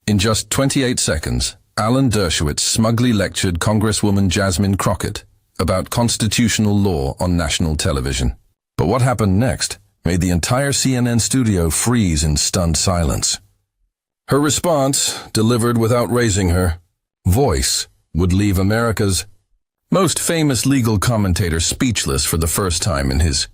In just 28 seconds, Alan Dershowitz smugly lectured Congresswoman Jasmine Crockett about constitutional law on national television. But what happened next made the entire CNN studio freeze in stunned silence. Her response, delivered without raising her voice, would leave America's most famous legal commentator speechless for the first time in his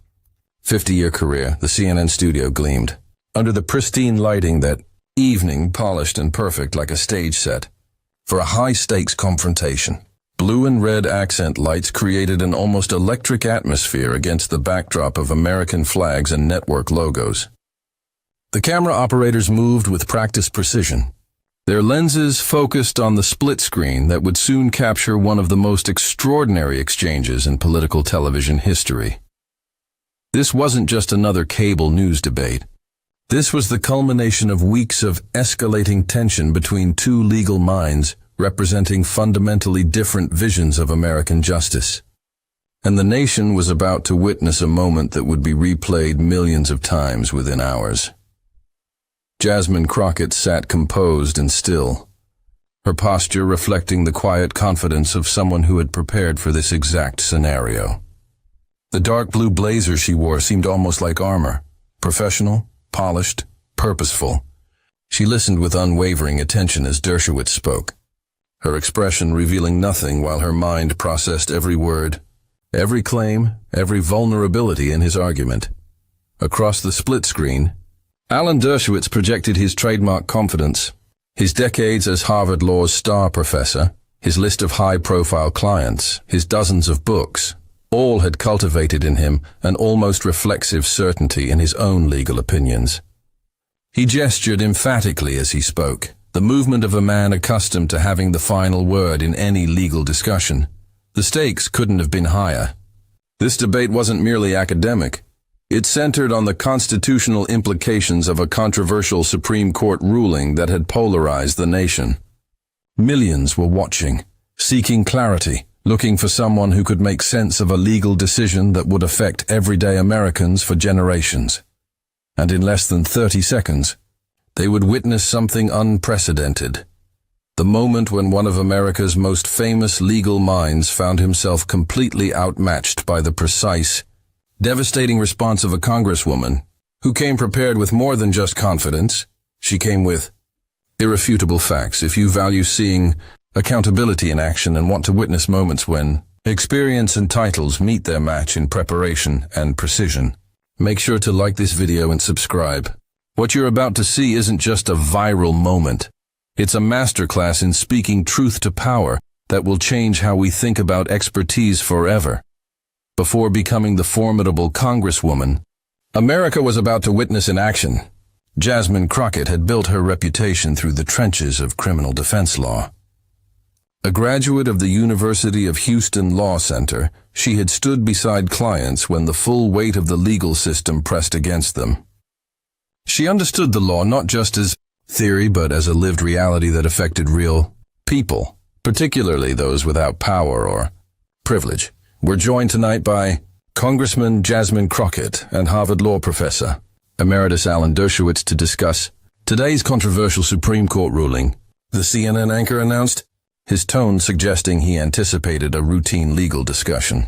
50-year career. The CNN studio gleamed. Under the pristine lighting that evening, polished and perfect like a stage set for a high-stakes confrontation. Blue and red accent lights created an almost electric atmosphere against the backdrop of American flags and network logos. The camera operators moved with practiced precision, their lenses focused on the split screen that would soon capture one of the most extraordinary exchanges in political television history. This wasn't just another cable news debate. This was the culmination of weeks of escalating tension between two legal minds representing fundamentally different visions of American justice. And the nation was about to witness a moment that would be replayed millions of times within hours. Jasmine Crockett sat composed and still, her posture reflecting the quiet confidence of someone who had prepared for this exact scenario. The dark blue blazer she wore seemed almost like armor, professional, polished, purposeful. She listened with unwavering attention as Dershowitz spoke, her expression revealing nothing while her mind processed every word, every claim, every vulnerability in his argument. Across the split screen, Alan Dershowitz projected his trademark confidence, his decades as Harvard Law's star professor, his list of high-profile clients, his dozens of books. All had cultivated in him an almost reflexive certainty in his own legal opinions. He gestured emphatically as he spoke, the movement of a man accustomed to having the final word in any legal discussion. The stakes couldn't have been higher. This debate wasn't merely academic. It centered on the constitutional implications of a controversial Supreme Court ruling that had polarized the nation. Millions were watching, seeking clarity, looking for someone who could make sense of a legal decision that would affect everyday Americans for generations. And in less than 30 seconds, they would witness something unprecedented. The moment when one of America's most famous legal minds found himself completely outmatched by the precise, devastating response of a congresswoman who came prepared with more than just confidence. She came with irrefutable facts. If you value seeing accountability in action and want to witness moments when experience and titles meet their match in preparation and precision, make sure to like this video and subscribe. What you're about to see isn't just a viral moment. It's a masterclass in speaking truth to power that will change how we think about expertise forever. Before becoming the formidable congresswoman America was about to witness in action, Jasmine Crockett had built her reputation through the trenches of criminal defense law. A graduate of the University of Houston Law Center, she had stood beside clients when the full weight of the legal system pressed against them. She understood the law not just as theory but as a lived reality that affected real people, particularly those without power or privilege. We're joined tonight by Congressman Jasmine Crockett and Harvard Law professor Emeritus Alan Dershowitz to discuss today's controversial Supreme Court ruling, the CNN anchor announced, his tone suggesting he anticipated a routine legal discussion.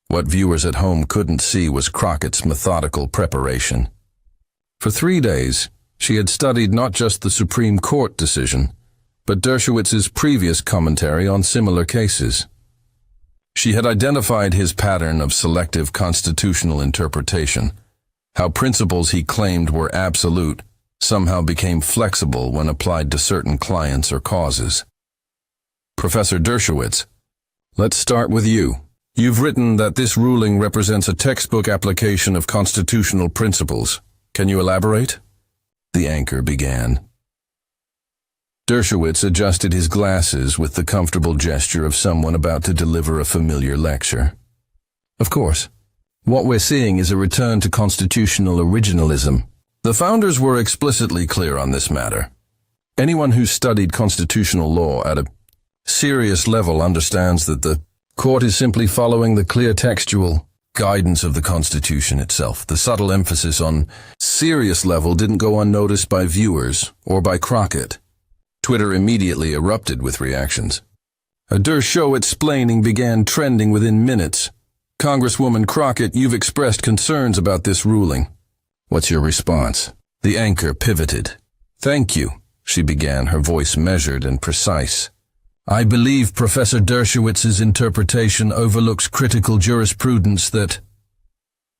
What viewers at home couldn't see was Crockett's methodical preparation. For 3 days, she had studied not just the Supreme Court decision, but Dershowitz's previous commentary on similar cases. She had identified his pattern of selective constitutional interpretation, how principles he claimed were absolute somehow became flexible when applied to certain clients or causes. Professor Dershowitz, let's start with you. You've written that this ruling represents a textbook application of constitutional principles. Can you elaborate? The anchor began. Dershowitz adjusted his glasses with the comfortable gesture of someone about to deliver a familiar lecture. Of course. What we're seeing is a return to constitutional originalism. The founders were explicitly clear on this matter. Anyone who's studied constitutional law at a serious level understands that the court is simply following the clear textual guidance of the Constitution itself. The subtle emphasis on serious level didn't go unnoticed by viewers or by Crockett. Twitter immediately erupted with reactions. A Dershowitz explaining began trending within minutes. Congresswoman Crockett, you've expressed concerns about this ruling. What's your response? The anchor pivoted. Thank you, she began, her voice measured and precise. I believe Professor Dershowitz's interpretation overlooks critical jurisprudence that...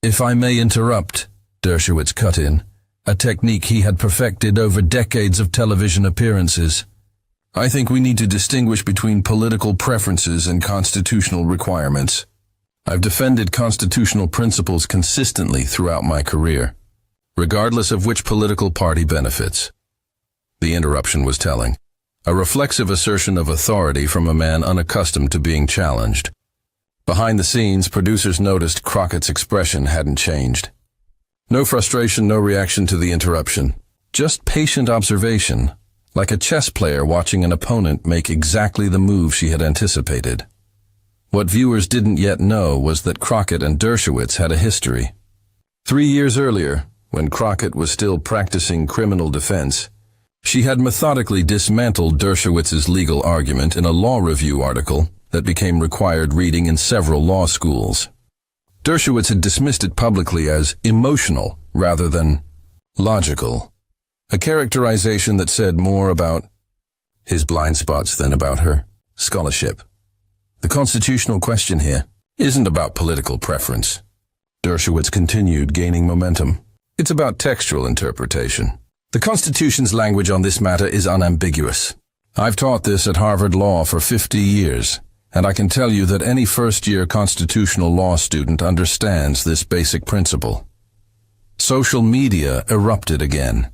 If I may interrupt, Dershowitz cut in, a technique he had perfected over decades of television appearances. I think we need to distinguish between political preferences and constitutional requirements. I've defended constitutional principles consistently throughout my career, regardless of which political party benefits. The interruption was telling. A reflexive assertion of authority from a man unaccustomed to being challenged. Behind the scenes, producers noticed Crockett's expression hadn't changed. No frustration, no reaction to the interruption. Just patient observation, like a chess player watching an opponent make exactly the move she had anticipated. What viewers didn't yet know was that Crockett and Dershowitz had a history. 3 years earlier, when Crockett was still practicing criminal defense, she had methodically dismantled Dershowitz's legal argument in a law review article that became required reading in several law schools. Dershowitz had dismissed it publicly as emotional rather than logical, a characterization that said more about his blind spots than about her scholarship. The constitutional question here isn't about political preference. Dershowitz continued, gaining momentum. It's about textual interpretation. The Constitution's language on this matter is unambiguous. I've taught this at Harvard Law for 50 years, and I can tell you that any first-year constitutional law student understands this basic principle. Social media erupted again.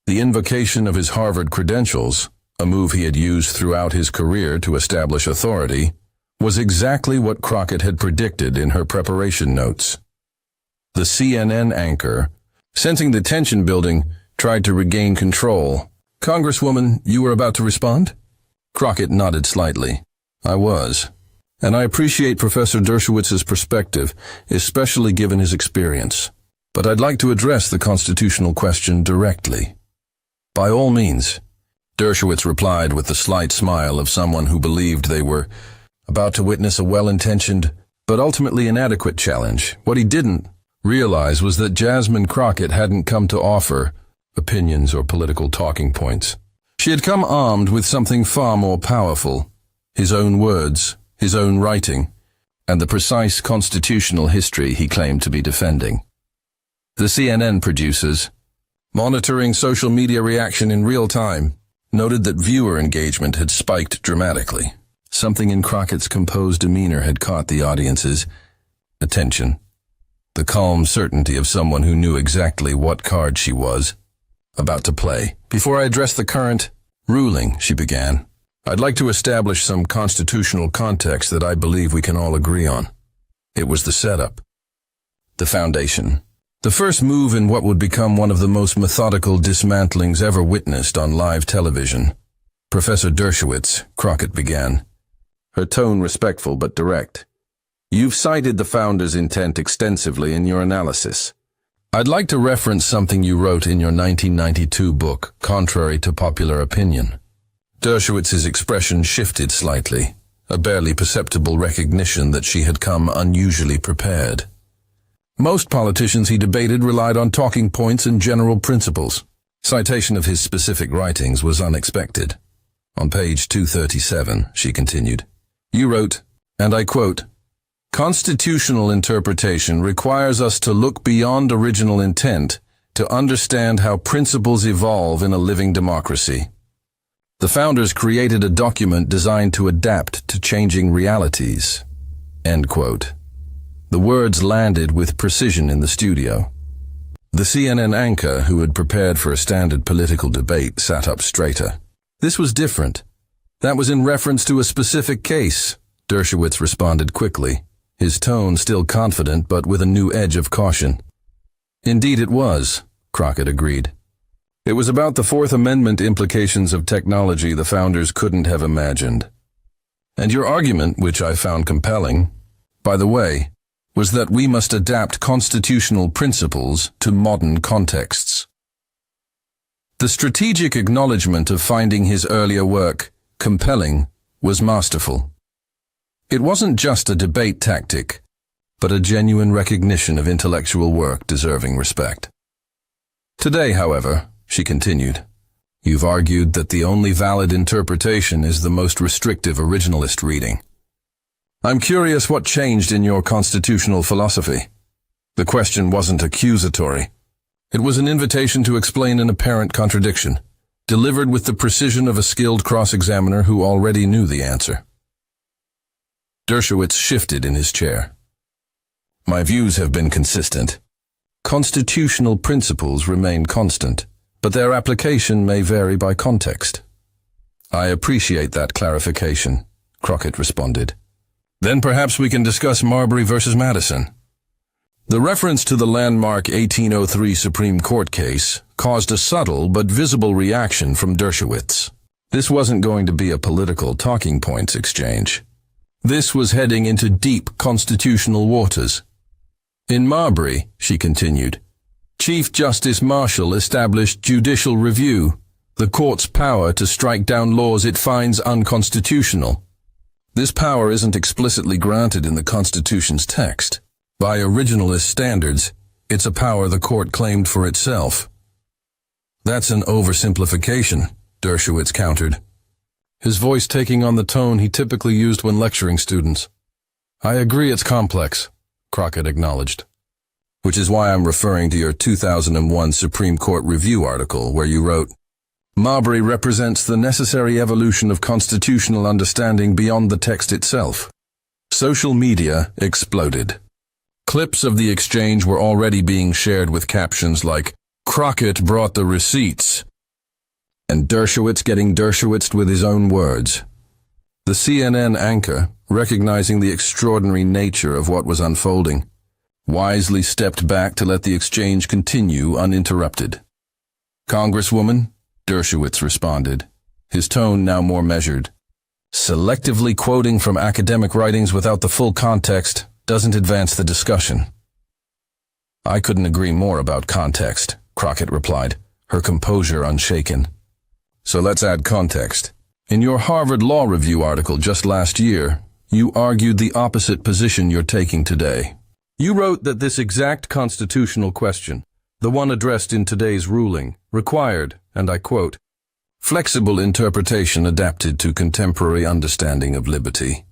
The invocation of his Harvard credentials, a move he had used throughout his career to establish authority, was exactly what Crockett had predicted in her preparation notes. The CNN anchor, sensing the tension building, tried to regain control. Congresswoman, you were about to respond? Crockett nodded slightly. I was. And I appreciate Professor Dershowitz's perspective, especially given his experience. But I'd like to address the constitutional question directly. By all means, Dershowitz replied with the slight smile of someone who believed they were about to witness a well-intentioned, but ultimately inadequate challenge. What he didn't realize was that Jasmine Crockett hadn't come to offer opinions or political talking points. She had come armed with something far more powerful, his own words, his own writing, and the precise constitutional history he claimed to be defending. The CNN producers, monitoring social media reaction in real time, noted that viewer engagement had spiked dramatically. Something in Crockett's composed demeanor had caught the audience's attention. The calm certainty of someone who knew exactly what card she was about to play. Before I address the current ruling, she began, I'd like to establish some constitutional context that I believe we can all agree on. It was the setup, the foundation, the first move in what would become one of the most methodical dismantlings ever witnessed on live television. Professor Dershowitz, Crockett began, her tone respectful but direct. You've cited the founder's intent extensively in your analysis. I'd like to reference something you wrote in your 1992 book, Contrary to Popular Opinion. Dershowitz's expression shifted slightly, a barely perceptible recognition that she had come unusually prepared. Most politicians he debated relied on talking points and general principles. Citation of his specific writings was unexpected. On page 237, she continued, you wrote, and I quote, Constitutional interpretation requires us to look beyond original intent to understand how principles evolve in a living democracy. The founders created a document designed to adapt to changing realities. End quote. The words landed with precision in the studio. The CNN anchor, who had prepared for a standard political debate, sat up straighter. This was different. That was in reference to a specific case, Dershowitz responded quickly, his tone still confident but with a new edge of caution. Indeed it was, Crockett agreed. It was about the Fourth Amendment implications of technology the founders couldn't have imagined. And your argument, which I found compelling, by the way, was that we must adapt constitutional principles to modern contexts. The strategic acknowledgement of finding his earlier work compelling was masterful. It wasn't just a debate tactic, but a genuine recognition of intellectual work deserving respect. Today, however, she continued, you've argued that the only valid interpretation is the most restrictive originalist reading. I'm curious what changed in your constitutional philosophy. The question wasn't accusatory. It was an invitation to explain an apparent contradiction, delivered with the precision of a skilled cross-examiner who already knew the answer. Dershowitz shifted in his chair. My views have been consistent. Constitutional principles remain constant, but their application may vary by context. I appreciate that clarification, Crockett responded. Then perhaps we can discuss Marbury versus Madison. The reference to the landmark 1803 Supreme Court case caused a subtle but visible reaction from Dershowitz. This wasn't going to be a political talking points exchange. This was heading into deep constitutional waters. In Marbury, she continued, Chief Justice Marshall established judicial review, the court's power to strike down laws it finds unconstitutional. This power isn't explicitly granted in the Constitution's text. By originalist standards, it's a power the court claimed for itself. That's an oversimplification, Dershowitz countered, his voice taking on the tone he typically used when lecturing students. I agree it's complex, Crockett acknowledged, which is why I'm referring to your 2001 Supreme Court Review article where you wrote, Marbury represents the necessary evolution of constitutional understanding beyond the text itself. Social media exploded. Clips of the exchange were already being shared with captions like, Crockett brought the receipts, and Dershowitz getting Dershowitzed with his own words. The CNN anchor, recognizing the extraordinary nature of what was unfolding, wisely stepped back to let the exchange continue uninterrupted. Congresswoman, Dershowitz responded, his tone now more measured. Selectively quoting from academic writings without the full context doesn't advance the discussion. I couldn't agree more about context, Crockett replied, her composure unshaken. So let's add context. In your Harvard Law Review article just last year, you argued the opposite position you're taking today. You wrote that this exact constitutional question, the one addressed in today's ruling, required, and I quote, flexible interpretation adapted to contemporary understanding of liberty.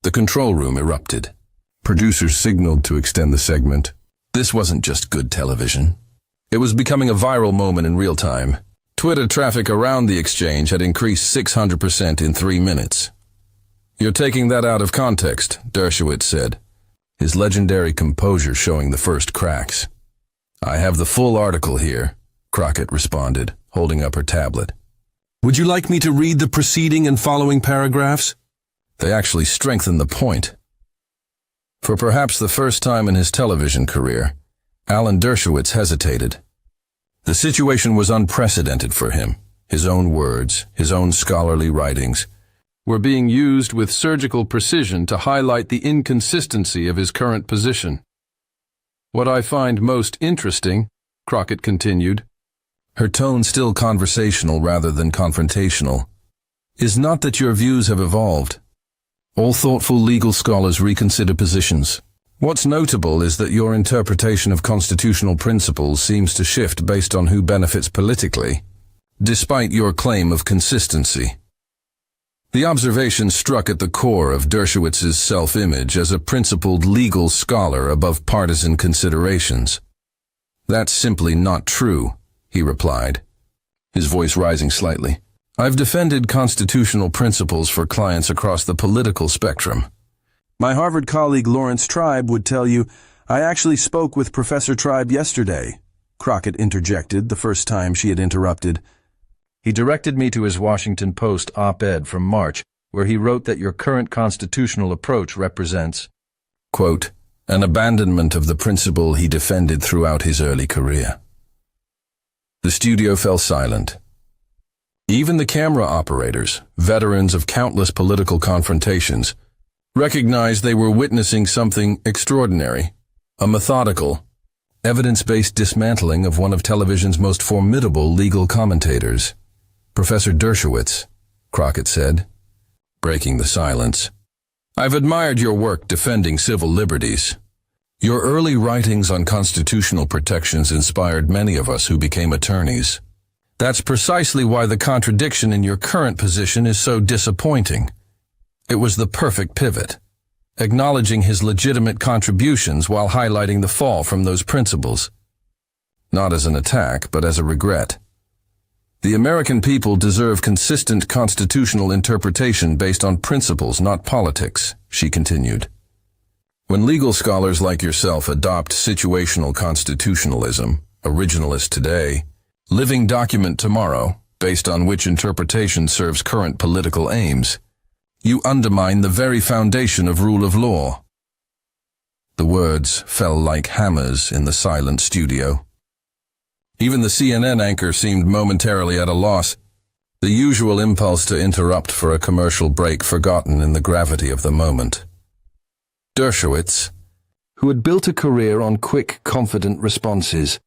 The control room erupted. Producers signaled to extend the segment. This wasn't just good television. It was becoming a viral moment in real time. Twitter traffic around the exchange had increased 600% in 3 minutes. You're taking that out of context, Dershowitz said, his legendary composure showing the first cracks. I have the full article here, Crockett responded, holding up her tablet. Would you like me to read the preceding and following paragraphs? They actually strengthen the point. For perhaps the first time in his television career, Alan Dershowitz hesitated. The situation was unprecedented for him. His own words, his own scholarly writings, were being used with surgical precision to highlight the inconsistency of his current position. What I find most interesting, Crockett continued, her tone still conversational rather than confrontational, is not that your views have evolved. All thoughtful legal scholars reconsider positions. What's notable is that your interpretation of constitutional principles seems to shift based on who benefits politically, despite your claim of consistency. The observation struck at the core of Dershowitz's self-image as a principled legal scholar above partisan considerations. That's simply not true, he replied, his voice rising slightly. I've defended constitutional principles for clients across the political spectrum. My Harvard colleague Lawrence Tribe would tell you, I actually spoke with Professor Tribe yesterday, Crockett interjected the first time she had interrupted. He directed me to his Washington Post op-ed from March, where he wrote that your current constitutional approach represents, quote, an abandonment of the principle he defended throughout his early career. The studio fell silent. Even the camera operators, veterans of countless political confrontations, recognized they were witnessing something extraordinary, a methodical, Evidence-based dismantling of one of television's most formidable legal commentators. Professor Dershowitz, Crockett said, breaking the silence. I've admired your work defending civil liberties. Your early writings on constitutional protections inspired many of us who became attorneys. That's precisely why the contradiction in your current position is so disappointing. It was the perfect pivot, acknowledging his legitimate contributions while highlighting the fall from those principles. Not as an attack, but as a regret. The American people deserve consistent constitutional interpretation based on principles, not politics, she continued. When legal scholars like yourself adopt situational constitutionalism, originalist today, living document tomorrow, based on which interpretation serves current political aims, you undermine the very foundation of rule of law. The words fell like hammers in the silent studio. Even the CNN anchor seemed momentarily at a loss, the usual impulse to interrupt for a commercial break forgotten in the gravity of the moment. Dershowitz, who had built a career on quick, confident responses,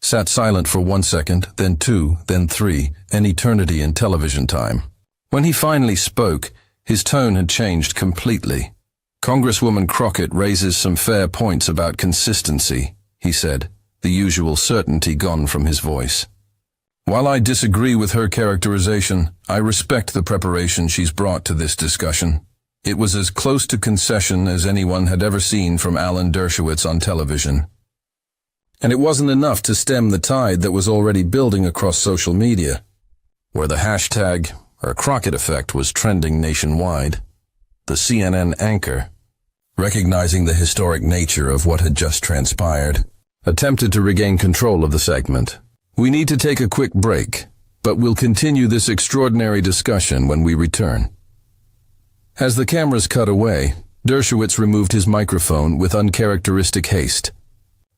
sat silent for 1 second, then 2, then 3, an eternity in television time. When he finally spoke, his tone had changed completely. Congresswoman Crockett raises some fair points about consistency, he said, the usual certainty gone from his voice. While I disagree with her characterization, I respect the preparation she's brought to this discussion. It was as close to concession as anyone had ever seen from Alan Dershowitz on television. And it wasn't enough to stem the tide that was already building across social media, where the hashtag, or Crockett effect, was trending nationwide. The CNN anchor, recognizing the historic nature of what had just transpired, attempted to regain control of the segment. We need to take a quick break, but we'll continue this extraordinary discussion when we return. As the cameras cut away, Dershowitz removed his microphone with uncharacteristic haste.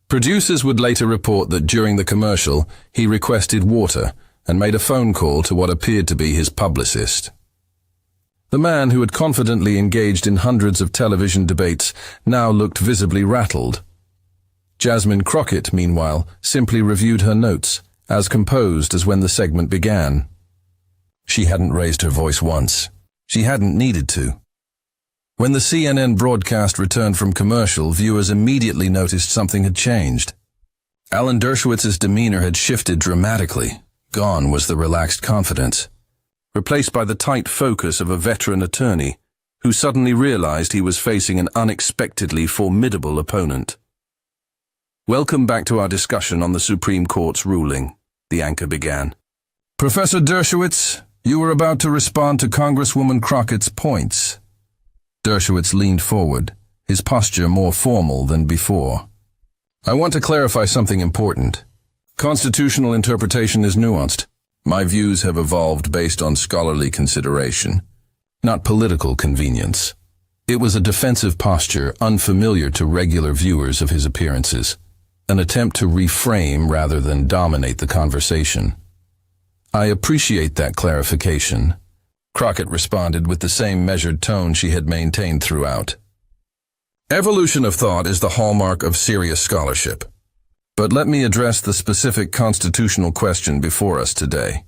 Producers would later report that during the commercial, he requested water and made a phone call to what appeared to be his publicist. The man who had confidently engaged in hundreds of television debates now looked visibly rattled. Jasmine Crockett, meanwhile, simply reviewed her notes, as composed as when the segment began. She hadn't raised her voice once. She hadn't needed to. When the CNN broadcast returned from commercial, viewers immediately noticed something had changed. Alan Dershowitz's demeanor had shifted dramatically. Gone was the relaxed confidence, replaced by the tight focus of a veteran attorney who suddenly realized he was facing an unexpectedly formidable opponent. Welcome back to our discussion on the Supreme Court's ruling, the anchor began. Professor Dershowitz, you were about to respond to Congresswoman Crockett's points. Dershowitz leaned forward, his posture more formal than before. I want to clarify something important. Constitutional interpretation is nuanced. My views have evolved based on scholarly consideration, not political convenience. It was a defensive posture unfamiliar to regular viewers of his appearances, an attempt to reframe rather than dominate the conversation. I appreciate that clarification, Crockett responded with the same measured tone she had maintained throughout. Evolution of thought is the hallmark of serious scholarship. But let me address the specific constitutional question before us today.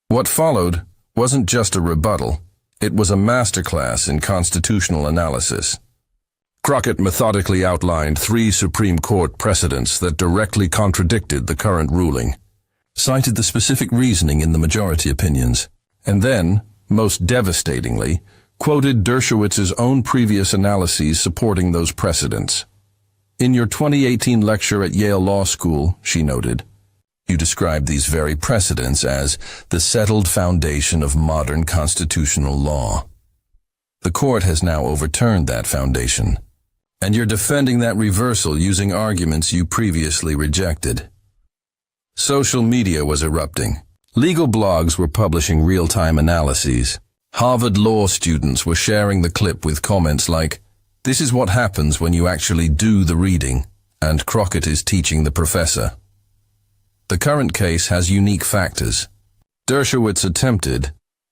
What followed wasn't just a rebuttal, it was a masterclass in constitutional analysis. Crockett methodically outlined 3 Supreme Court precedents that directly contradicted the current ruling, cited the specific reasoning in the majority opinions, and then, most devastatingly, quoted Dershowitz's own previous analyses supporting those precedents. In your 2018 lecture at Yale Law School, she noted, you described these very precedents as the settled foundation of modern constitutional law. The court has now overturned that foundation, and you're defending that reversal using arguments you previously rejected. Social media was erupting. Legal blogs were publishing real-time analyses. Harvard law students were sharing the clip with comments like, "This is what happens when you actually do the reading," and Crockett is teaching the professor. The current case has unique factors. Dershowitz attempted,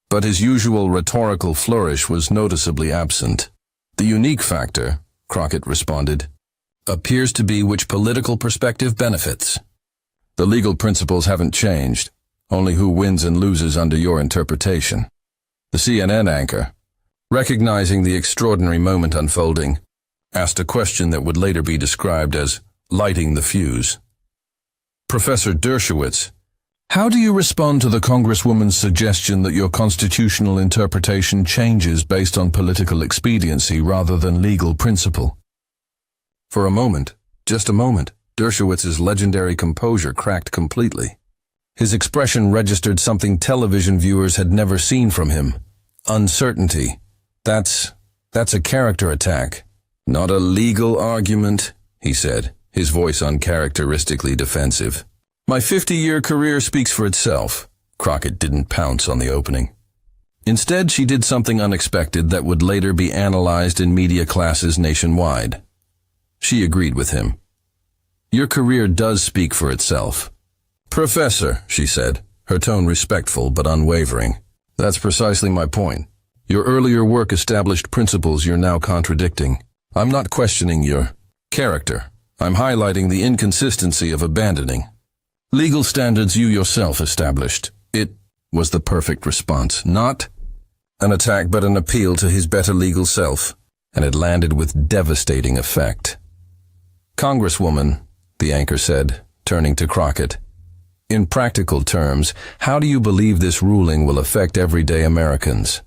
but his usual rhetorical flourish was noticeably absent. The unique factor, Crockett responded, appears to be which political perspective benefits. The legal principles haven't changed, only who wins and loses under your interpretation. The CNN anchor, recognizing the extraordinary moment unfolding, asked a question that would later be described as lighting the fuse. Professor Dershowitz, how do you respond to the Congresswoman's suggestion that your constitutional interpretation changes based on political expediency rather than legal principle? For a moment, just a moment, Dershowitz's legendary composure cracked completely. His expression registered something television viewers had never seen from him. Uncertainty. That's a character attack. Not a legal argument, he said, his voice uncharacteristically defensive. My 50-year career speaks for itself. Crockett didn't pounce on the opening. Instead, she did something unexpected that would later be analyzed in media classes nationwide. She agreed with him. Your career does speak for itself. Professor, she said, her tone respectful but unwavering. That's precisely my point. Your earlier work established principles you're now contradicting. I'm not questioning your character. I'm highlighting the inconsistency of abandoning legal standards you yourself established. It was the perfect response, not an attack but an appeal to his better legal self, and it landed with devastating effect. Congresswoman, the anchor said, turning to Crockett, in practical terms, how do you believe this ruling will affect everyday Americans?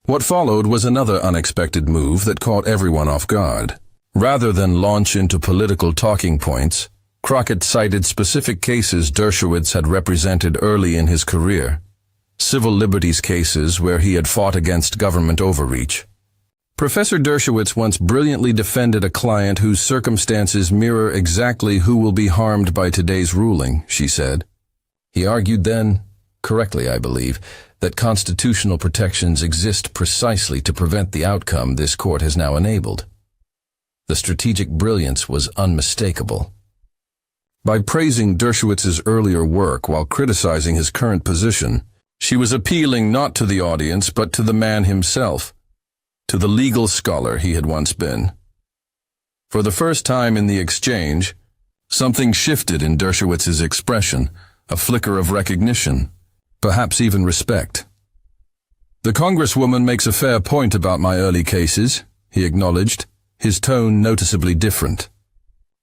What followed was another unexpected move that caught everyone off guard. Rather than launch into political talking points, Crockett cited specific cases Dershowitz had represented early in his career, civil liberties cases where he had fought against government overreach. Professor Dershowitz once brilliantly defended a client whose circumstances mirror exactly who will be harmed by today's ruling, she said. He argued then, correctly I believe, that constitutional protections exist precisely to prevent the outcome this court has now enabled. The strategic brilliance was unmistakable. By praising Dershowitz's earlier work while criticizing his current position, she was appealing not to the audience but to the man himself, to the legal scholar he had once been. For the first time in the exchange, something shifted in Dershowitz's expression, a flicker of recognition, perhaps even respect. The Congresswoman makes a fair point about my early cases, he acknowledged, his tone noticeably different.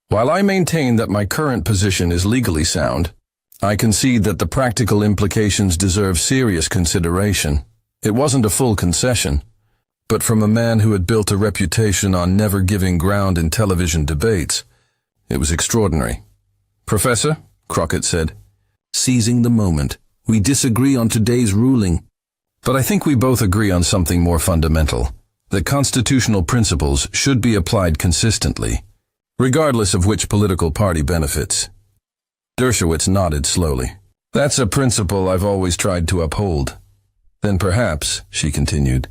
While I maintain that my current position is legally sound, I concede that the practical implications deserve serious consideration. It wasn't a full concession, but from a man who had built a reputation on never giving ground in television debates, it was extraordinary. Professor, Crockett said, seizing the moment, we disagree on today's ruling, but I think we both agree on something more fundamental, that constitutional principles should be applied consistently, regardless of which political party benefits. Dershowitz nodded slowly. That's a principle I've always tried to uphold. Then perhaps, she continued,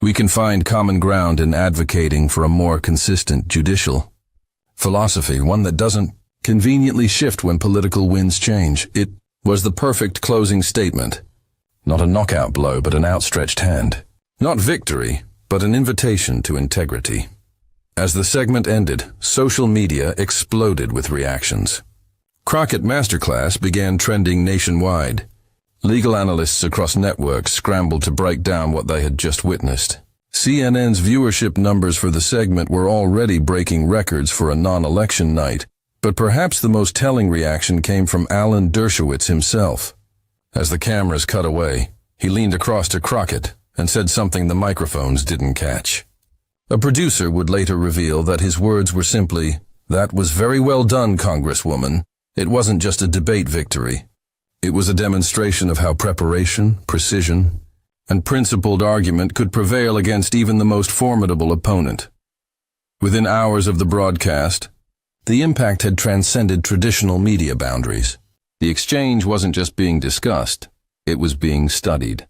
we can find common ground in advocating for a more consistent judicial philosophy, one that doesn't conveniently shift when political winds change. It was the perfect closing statement. Not a knockout blow, but an outstretched hand. Not victory, but an invitation to integrity. As the segment ended, social media exploded with reactions. Crockett Masterclass began trending nationwide. Legal analysts across networks scrambled to break down what they had just witnessed. CNN's viewership numbers for the segment were already breaking records for a non-election night, but perhaps the most telling reaction came from Alan Dershowitz himself. As the cameras cut away, he leaned across to Crockett and said something the microphones didn't catch. A producer would later reveal that his words were simply, "That was very well done, Congresswoman." It wasn't just a debate victory. It was a demonstration of how preparation, precision, and principled argument could prevail against even the most formidable opponent. Within hours of the broadcast, the impact had transcended traditional media boundaries. The exchange wasn't just being discussed, it was being studied.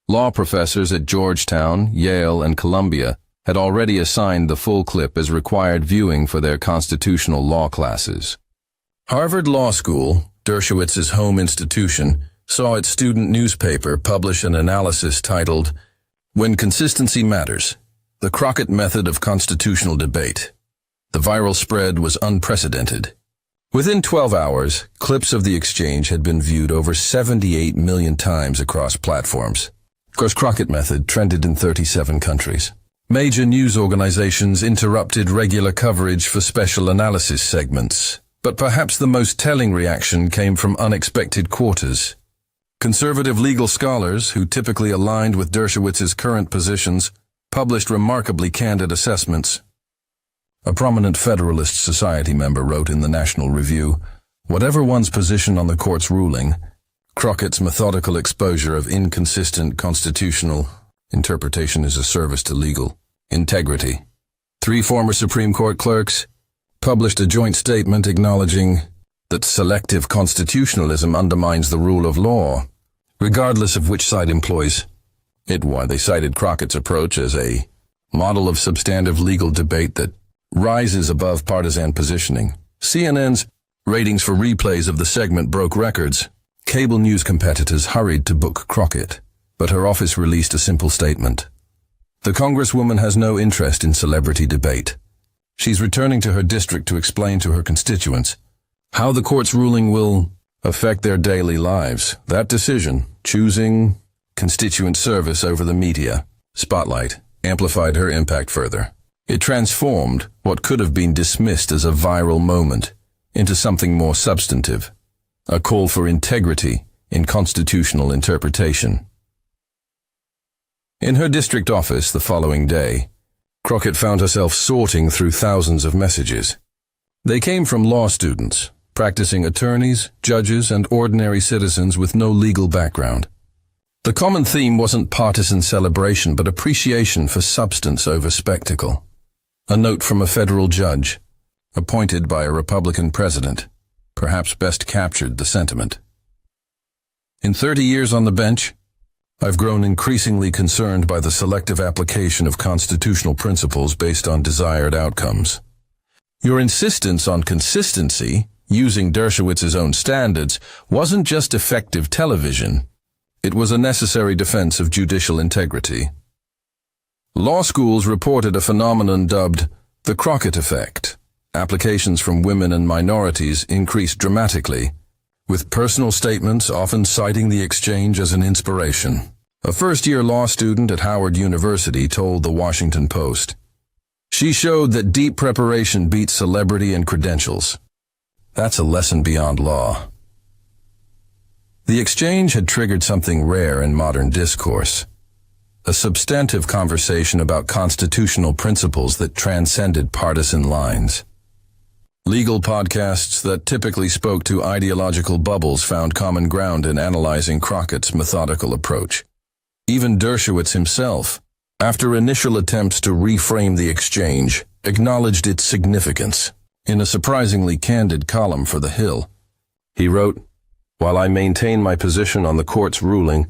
Law professors at Georgetown, Yale, and Columbia had already assigned the full clip as required viewing for their constitutional law classes. Harvard Law School, Dershowitz's home institution, saw its student newspaper publish an analysis titled, "When Consistency Matters, the Crockett Method of Constitutional Debate." The viral spread was unprecedented. Within 12 hours, clips of the exchange had been viewed over 78 million times across platforms. The Crockett method trended in 37 countries. Major news organizations interrupted regular coverage for special analysis segments. But perhaps the most telling reaction came from unexpected quarters. Conservative legal scholars, who typically aligned with Dershowitz's current positions, published remarkably candid assessments. A prominent Federalist Society member wrote in the National Review, "Whatever one's position on the court's ruling, Crockett's methodical exposure of inconsistent constitutional interpretation is a service to legal integrity." 3 former Supreme Court clerks published a joint statement acknowledging that selective constitutionalism undermines the rule of law, regardless of which side employs it. Why they cited Crockett's approach as a model of substantive legal debate that rises above partisan positioning. CNN's ratings for replays of the segment broke records. Cable news competitors hurried to book Crockett, but her office released a simple statement. The Congresswoman has no interest in celebrity debate. She's returning to her district to explain to her constituents how the court's ruling will affect their daily lives. That decision, choosing constituent service over the media spotlight, amplified her impact further. It transformed what could have been dismissed as a viral moment into something more substantive, a call for integrity in constitutional interpretation. In her district office the following day, Crockett found herself sorting through thousands of messages. They came from law students, practicing attorneys, judges, and ordinary citizens with no legal background. The common theme wasn't partisan celebration, but appreciation for substance over spectacle. A note from a federal judge, appointed by a Republican president, perhaps best captured the sentiment. In 30 years on the bench, I've grown increasingly concerned by the selective application of constitutional principles based on desired outcomes. Your insistence on consistency, using Dershowitz's own standards, wasn't just effective television. It was a necessary defense of judicial integrity. Law schools reported a phenomenon dubbed the Crockett effect. Applications from women and minorities increased dramatically, with personal statements often citing the exchange as an inspiration. A first-year law student at Howard University told the Washington Post, "She showed that deep preparation beats celebrity and credentials. That's a lesson beyond law." The exchange had triggered something rare in modern discourse, a substantive conversation about constitutional principles that transcended partisan lines. Legal podcasts that typically spoke to ideological bubbles found common ground in analyzing Crockett's methodical approach. Even Dershowitz himself, after initial attempts to reframe the exchange, acknowledged its significance. In a surprisingly candid column for The Hill, he wrote, "While I maintain my position on the court's ruling,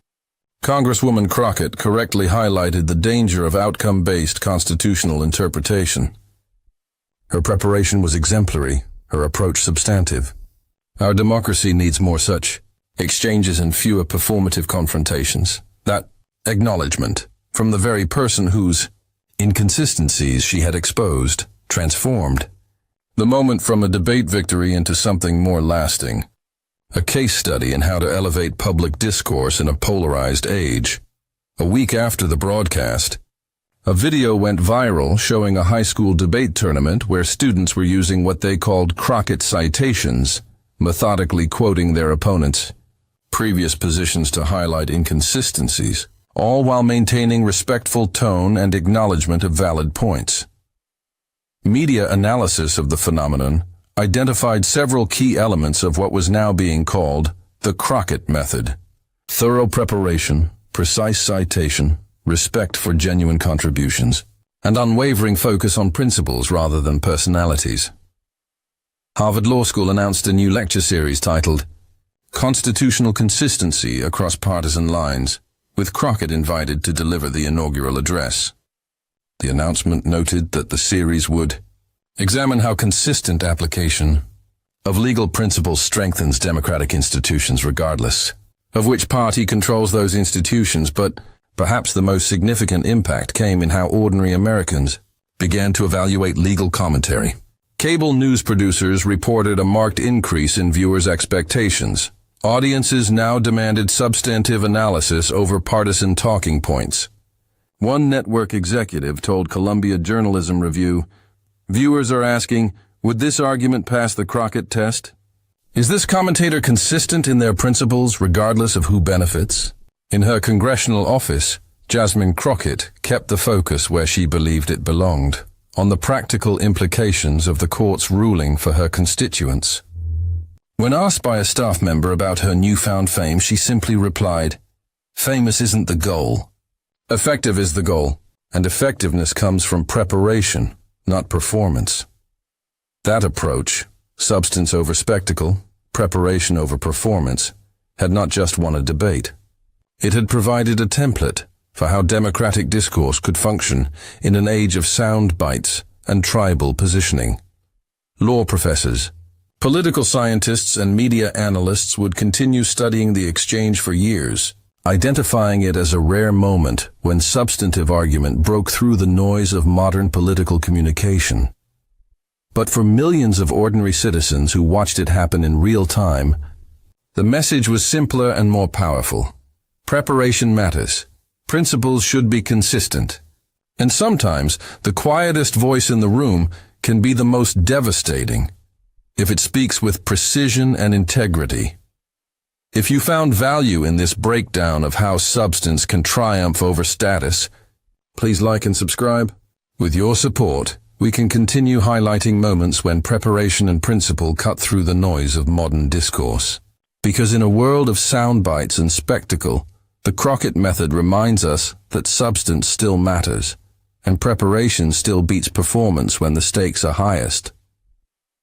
Congresswoman Crockett correctly highlighted the danger of outcome-based constitutional interpretation. Her preparation was exemplary, her approach substantive. Our democracy needs more such exchanges and fewer performative confrontations." That acknowledgement, from the very person whose inconsistencies she had exposed, transformed the moment from a debate victory into something more lasting. A case study in how to elevate public discourse in a polarized age. A week after the broadcast, a video went viral showing a high school debate tournament where students were using what they called Crockett citations, methodically quoting their opponents' previous positions to highlight inconsistencies, all while maintaining respectful tone and acknowledgement of valid points. Media analysis of the phenomenon identified several key elements of what was now being called the Crockett method: thorough preparation, precise citation, respect for genuine contributions, and unwavering focus on principles rather than personalities. Harvard Law School announced a new lecture series titled Constitutional Consistency Across Partisan Lines, with Crockett invited to deliver the inaugural address. The announcement noted that the series would examine how consistent application of legal principles strengthens democratic institutions regardless of which party controls those institutions, but perhaps the most significant impact came in how ordinary Americans began to evaluate legal commentary. Cable news producers reported a marked increase in viewers' expectations. Audiences now demanded substantive analysis over partisan talking points. One network executive told Columbia Journalism Review, "Viewers are asking, would this argument pass the Crockett test? Is this commentator consistent in their principles regardless of who benefits?" In her congressional office, Jasmine Crockett kept the focus where she believed it belonged, on the practical implications of the court's ruling for her constituents. When asked by a staff member about her newfound fame, she simply replied, "Famous isn't the goal. Effective is the goal, and effectiveness comes from preparation, not performance." That approach, substance over spectacle, preparation over performance, had not just won a debate. It had provided a template for how democratic discourse could function in an age of sound bites and tribal positioning. Law professors, political scientists, and media analysts would continue studying the exchange for years, identifying it as a rare moment when substantive argument broke through the noise of modern political communication. But for millions of ordinary citizens who watched it happen in real time, the message was simpler and more powerful. Preparation matters. Principles should be consistent. And sometimes, the quietest voice in the room can be the most devastating, if it speaks with precision and integrity. If you found value in this breakdown of how substance can triumph over status, please like and subscribe. With your support, we can continue highlighting moments when preparation and principle cut through the noise of modern discourse. Because in a world of sound bites and spectacle, the Crockett method reminds us that substance still matters, and preparation still beats performance when the stakes are highest.